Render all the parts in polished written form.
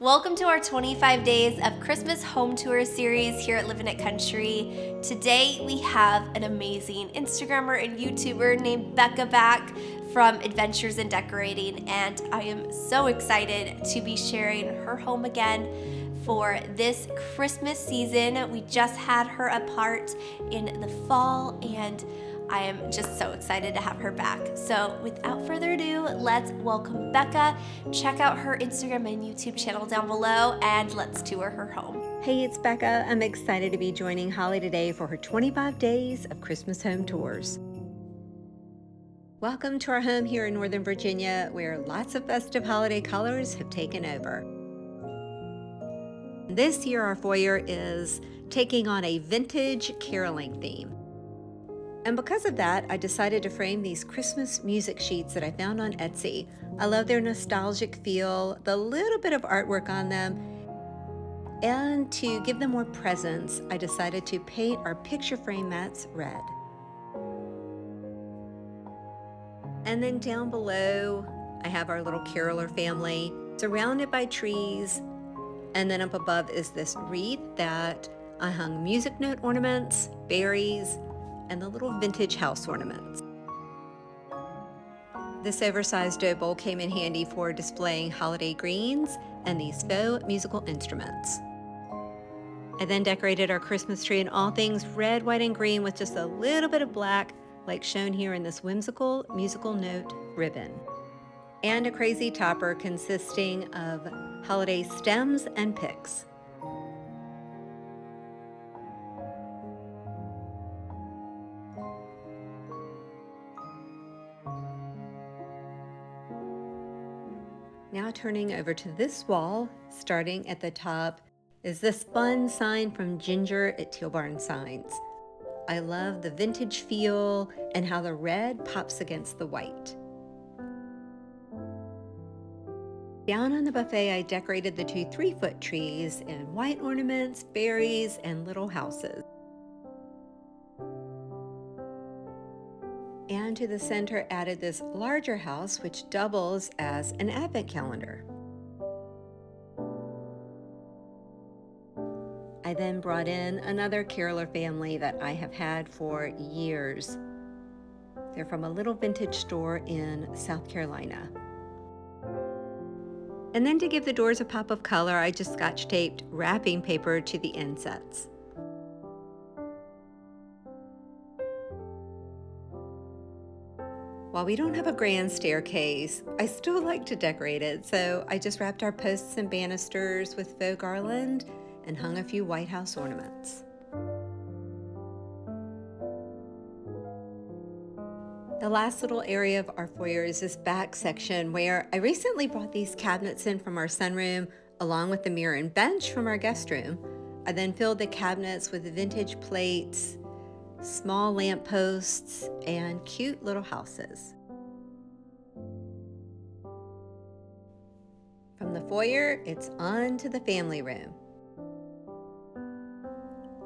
Welcome to our 25 Days of Christmas Home Tour series here at Living It Country. Today we have an amazing Instagrammer and YouTuber named Becca back from Adventures in Decorating, and I am so excited to be sharing her home again for this Christmas season. We just had her apart in the fall, and I am just so excited to have her back. So without further ado, let's welcome Becca. Check out her Instagram and YouTube channel down below, and let's tour her home. Hey, it's Becca. I'm excited to be joining Holly today for her 25 Days of Christmas Home Tours. Welcome to our home here in Northern Virginia, where lots of festive holiday colors have taken over. This year, our foyer is taking on a vintage caroling theme. And because of that, I decided to frame these Christmas music sheets that I found on Etsy. I love their nostalgic feel, the little bit of artwork on them, and to give them more presence, I decided to paint our picture frame mats red. And then down below, I have our little caroler family surrounded by trees. And then up above is this wreath that I hung music note ornaments, berries, and the little vintage house ornaments. This oversized dough bowl came in handy for displaying holiday greens and these faux musical instruments. I then decorated our Christmas tree in all things red, white, and green with just a little bit of black, like shown here in this whimsical musical note ribbon. And a crazy topper consisting of holiday stems and picks. Now turning over to this wall, starting at the top, is this fun sign from Ginger at Teal Barn Signs. I love the vintage feel and how the red pops against the white. Down on the buffet, I decorated the two 3-foot trees in white ornaments, berries, and little houses. And to the center, added this larger house, which doubles as an advent calendar. I then brought in another caroler family that I have had for years. They're from a little vintage store in South Carolina. And then to give the doors a pop of color, I just scotch taped wrapping paper to the insets. While we don't have a grand staircase, I still like to decorate it, so I just wrapped our posts and banisters with faux garland and hung a few White House ornaments. The last little area of our foyer is this back section where I recently brought these cabinets in from our sunroom along with the mirror and bench from our guest room. I then filled the cabinets with vintage plates, small lamp posts, and cute little houses. From the foyer, it's on to the family room.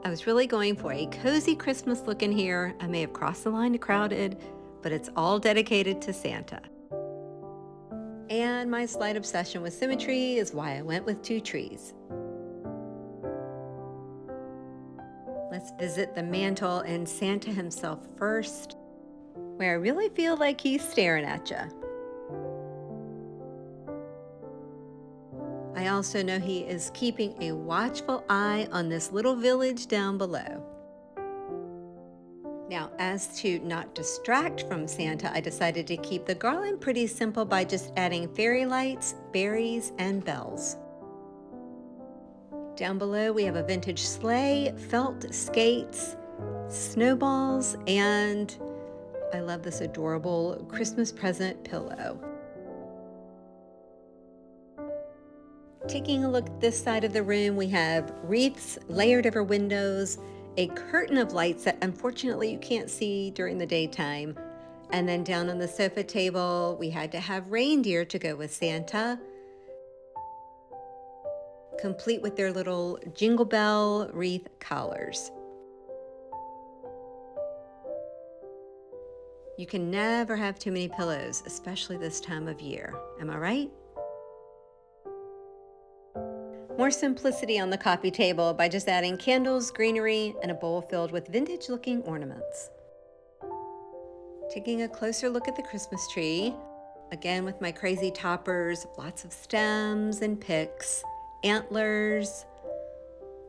I was really going for a cozy Christmas look in here. I may have crossed the line to crowded, but it's all dedicated to Santa. And my slight obsession with symmetry is why I went with 2 trees. Let's visit the mantle and Santa himself first, where I really feel like he's staring at you. I also know he is keeping a watchful eye on this little village down below. Now, as to not distract from Santa, I decided to keep the garland pretty simple by just adding fairy lights, berries, and bells. Down below, we have a vintage sleigh, felt skates, snowballs, and I love this adorable Christmas present pillow. Taking a look at this side of the room, we have wreaths layered over windows, a curtain of lights that unfortunately you can't see during the daytime. And then down on the sofa table, we had to have reindeer to go with Santa, complete with their little jingle bell wreath collars. You can never have too many pillows, especially this time of year. Am I right? More simplicity on the coffee table by just adding candles, greenery, and a bowl filled with vintage-looking ornaments. Taking a closer look at the Christmas tree, again with my crazy toppers, lots of stems and picks, antlers,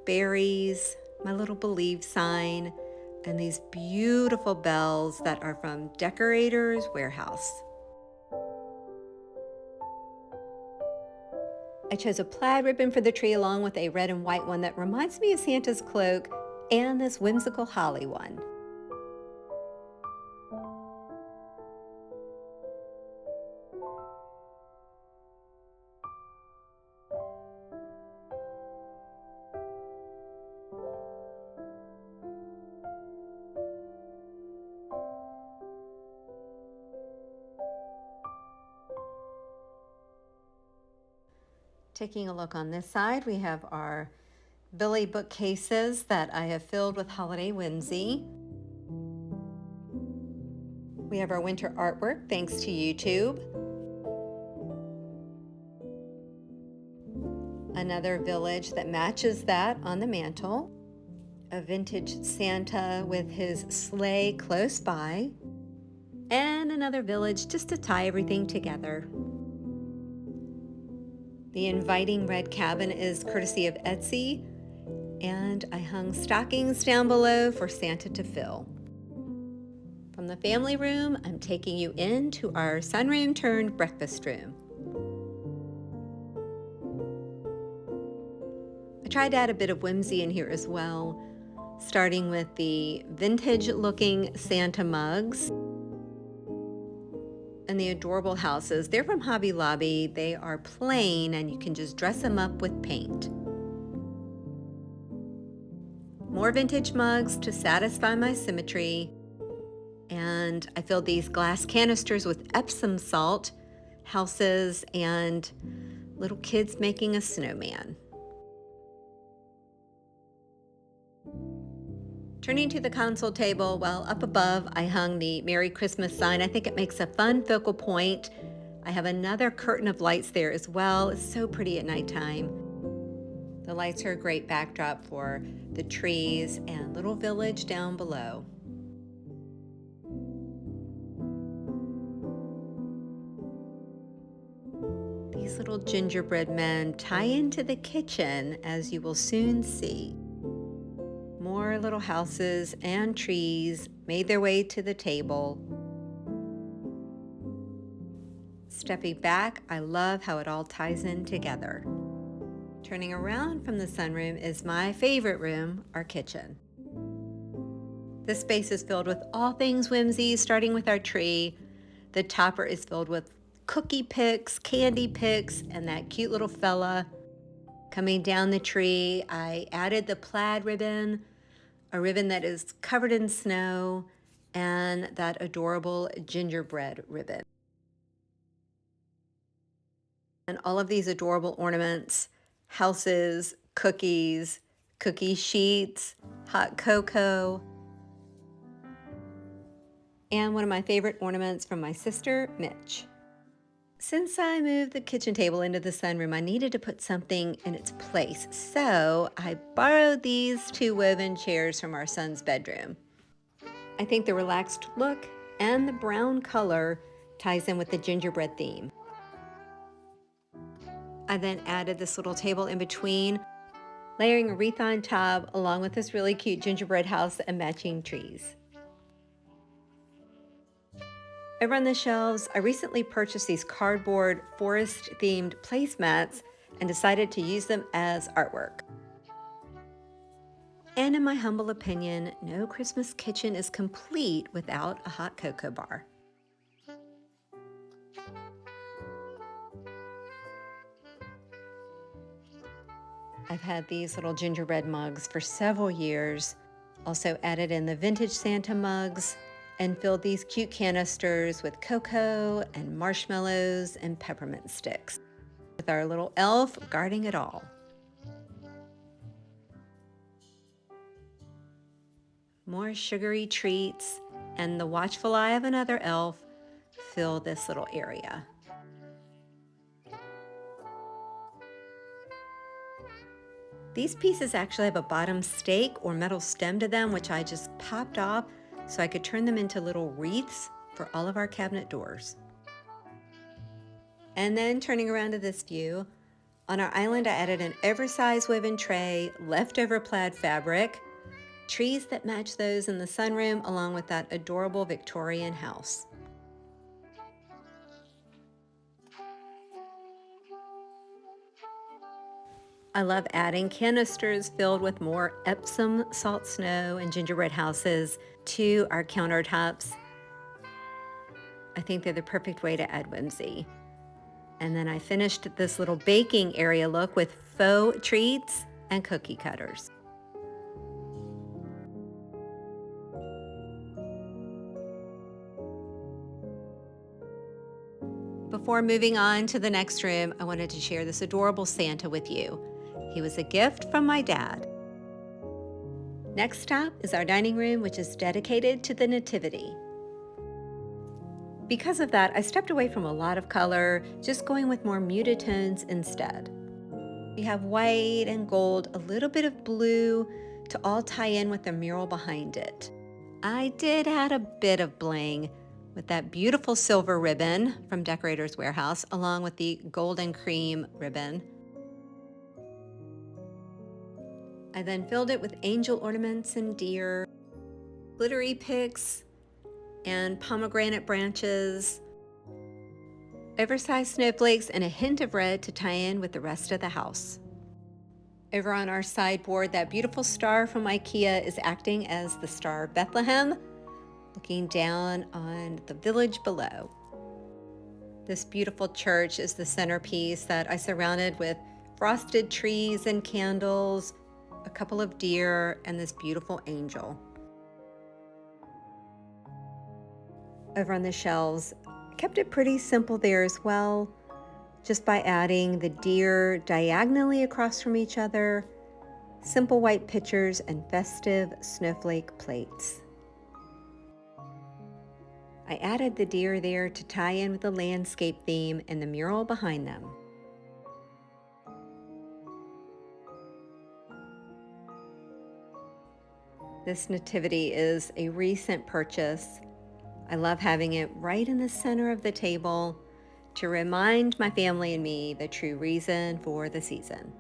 berries, my little believe sign, and these beautiful bells that are from Decorator's Warehouse. I chose a plaid ribbon for the tree along with a red and white one that reminds me of Santa's cloak and this whimsical holly one. Taking a look on this side, we have our Billy bookcases that I have filled with holiday whimsy. We have our winter artwork thanks to YouTube. Another village that matches that on the mantle. A vintage Santa with his sleigh close by. And another village just to tie everything together. The inviting red cabin is courtesy of Etsy, and I hung stockings down below for Santa to fill. From the family room, I'm taking you into our sunroom turned breakfast room. I tried to add a bit of whimsy in here as well, starting with the vintage-looking Santa mugs and the adorable houses. They're from Hobby Lobby. They are plain and you can just dress them up with paint. More vintage mugs to satisfy my symmetry. And I filled these glass canisters with Epsom salt, houses, and little kids making a snowman. Turning to the console table, well, up above I hung the Merry Christmas sign. I think it makes a fun focal point. I have another curtain of lights there as well. It's so pretty at nighttime. The lights are a great backdrop for the trees and little village down below. These little gingerbread men tie into the kitchen, as you will soon see. More little houses and trees made their way to the table. Stepping back, I love how it all ties in together. Turning around from the sunroom is my favorite room, our kitchen. This space is filled with all things whimsy, starting with our tree. The topper is filled with cookie picks, candy picks, and that cute little fella. Coming down the tree, I added the plaid ribbon, a ribbon that is covered in snow, and that adorable gingerbread ribbon. And all of these adorable ornaments, houses, cookies, cookie sheets, hot cocoa, and one of my favorite ornaments from my sister, Mitch. Since I moved the kitchen table into the sunroom, I needed to put something in its place. So I borrowed these two woven chairs from our son's bedroom. I think the relaxed look and the brown color ties in with the gingerbread theme. I then added this little table in between, layering a wreath on top along with this really cute gingerbread house and matching trees. Over on the shelves, I recently purchased these cardboard forest-themed placemats and decided to use them as artwork. And in my humble opinion, no Christmas kitchen is complete without a hot cocoa bar. I've had these little gingerbread mugs for several years. Also added in the vintage Santa mugs and filled these cute canisters with cocoa and marshmallows and peppermint sticks, with our little elf guarding it all. More sugary treats and the watchful eye of another elf fill this little area. These pieces actually have a bottom stake or metal stem to them, which I just popped off so I could turn them into little wreaths for all of our cabinet doors. And then turning around to this view, on our island I added an oversized woven tray, leftover plaid fabric, trees that match those in the sunroom, along with that adorable Victorian house. I love adding canisters filled with more Epsom salt snow and gingerbread houses to our countertops. I think they're the perfect way to add whimsy. And then I finished this little baking area look with faux treats and cookie cutters. Before moving on to the next room, I wanted to share this adorable Santa with you. He was a gift from my dad. Next stop is our dining room, which is dedicated to the Nativity. Because of that, I stepped away from a lot of color, just going with more muted tones instead. We have white and gold, a little bit of blue to all tie in with the mural behind it. I did add a bit of bling with that beautiful silver ribbon from Decorator's Warehouse, along with the golden cream ribbon. I then filled it with angel ornaments and deer, glittery picks, and pomegranate branches, oversized snowflakes, and a hint of red to tie in with the rest of the house. Over on our sideboard, that beautiful star from IKEA is acting as the Star of Bethlehem, looking down on the village below. This beautiful church is the centerpiece that I surrounded with frosted trees and candles, a couple of deer, and this beautiful angel. Over on the shelves, I kept it pretty simple there as well, just by adding the deer diagonally across from each other, simple white pitchers, and festive snowflake plates. I added the deer there to tie in with the landscape theme and the mural behind them. This nativity is a recent purchase. I love having it right in the center of the table to remind my family and me the true reason for the season.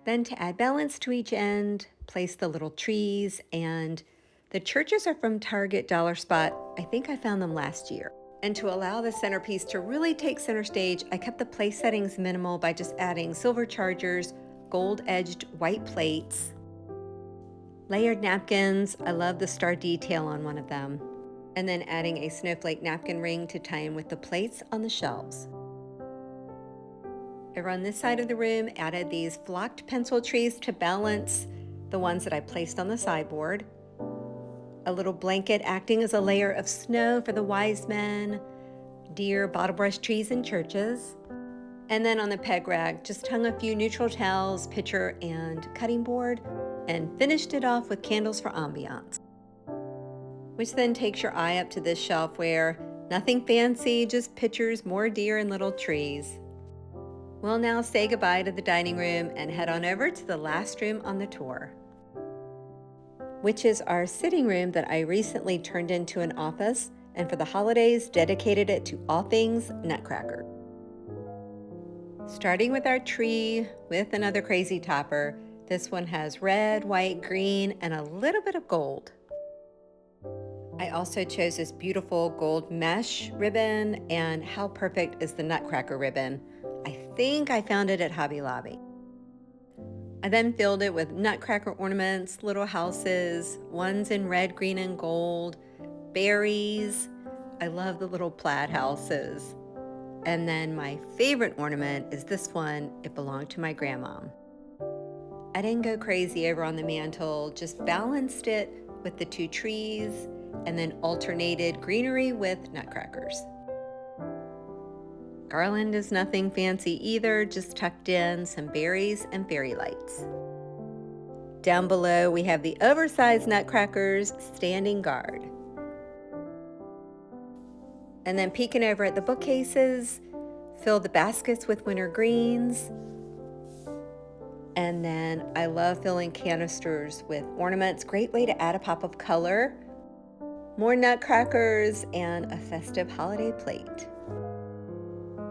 Then to add balance to each end, place the little trees, and the churches are from Target Dollar Spot. I think I found them last year. And to allow the centerpiece to really take center stage, I kept the place settings minimal by just adding silver chargers, gold-edged white plates, layered napkins. I love the star detail on one of them. And then adding a snowflake napkin ring to tie in with the plates on the shelves. Over on this side of the room, added these flocked pencil trees to balance the ones that I placed on the sideboard. A little blanket acting as a layer of snow for the wise men, deer, bottle brush trees, and churches. And then on the peg rack, just hung a few neutral towels, pitcher, and cutting board, and finished it off with candles for ambiance. Which then takes your eye up to this shelf where nothing fancy, just pictures, more deer, and little trees. We'll now say goodbye to the dining room and head on over to the last room on the tour, which is our sitting room that I recently turned into an office, and for the holidays dedicated it to all things Nutcracker. Starting with our tree with another crazy topper, this one has red, white, green, and a little bit of gold. I also chose this beautiful gold mesh ribbon, and how perfect is the Nutcracker ribbon? I think I found it at Hobby Lobby. I then filled it with Nutcracker ornaments, little houses, ones in red, green, and gold, berries. I love the little plaid houses. And then my favorite ornament is this one. It belonged to my grandma. I didn't go crazy over on the mantle, just balanced it with the two trees and then alternated greenery with nutcrackers. Garland is nothing fancy either, just tucked in some berries and fairy lights. Down below, we have the oversized nutcrackers standing guard. And then peeking over at the bookcases, fill the baskets with winter greens. And then I love filling canisters with ornaments. Great way to add a pop of color. More nutcrackers and a festive holiday plate.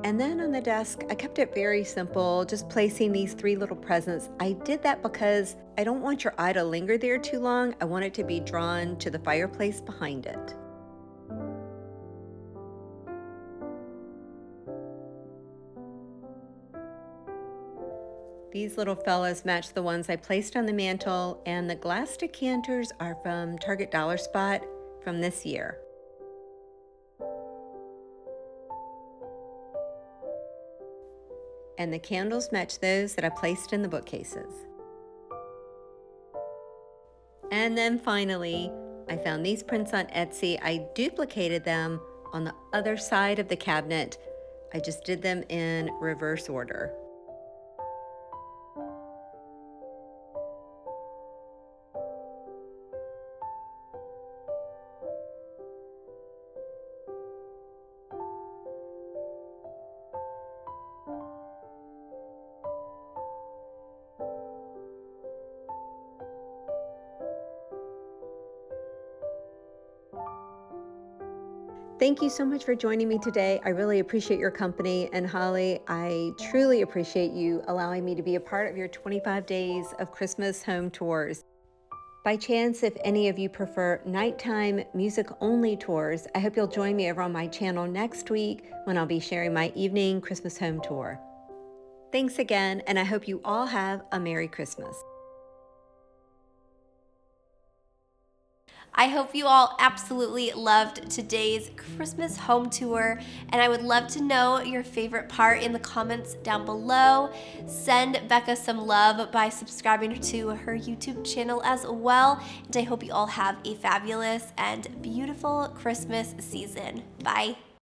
And then on the desk, I kept it very simple, just placing these 3 little presents. I did that because I don't want your eye to linger there too long. I want it to be drawn to the fireplace behind it. These little fellas match the ones I placed on the mantle, and the glass decanters are from Target Dollar Spot from this year. And the candles match those that I placed in the bookcases. And then finally, I found these prints on Etsy. I duplicated them on the other side of the cabinet. I just did them in reverse order. Thank you so much for joining me today. I really appreciate your company. And Holly, I truly appreciate you allowing me to be a part of your 25 days of Christmas home tours. By chance, if any of you prefer nighttime music-only tours, I hope you'll join me over on my channel next week when I'll be sharing my evening Christmas home tour. Thanks again, and I hope you all have a Merry Christmas. I hope you all absolutely loved today's Christmas home tour, and I would love to know your favorite part in the comments down below. Send Becca some love by subscribing to her YouTube channel as well, and I hope you all have a fabulous and beautiful Christmas season. Bye.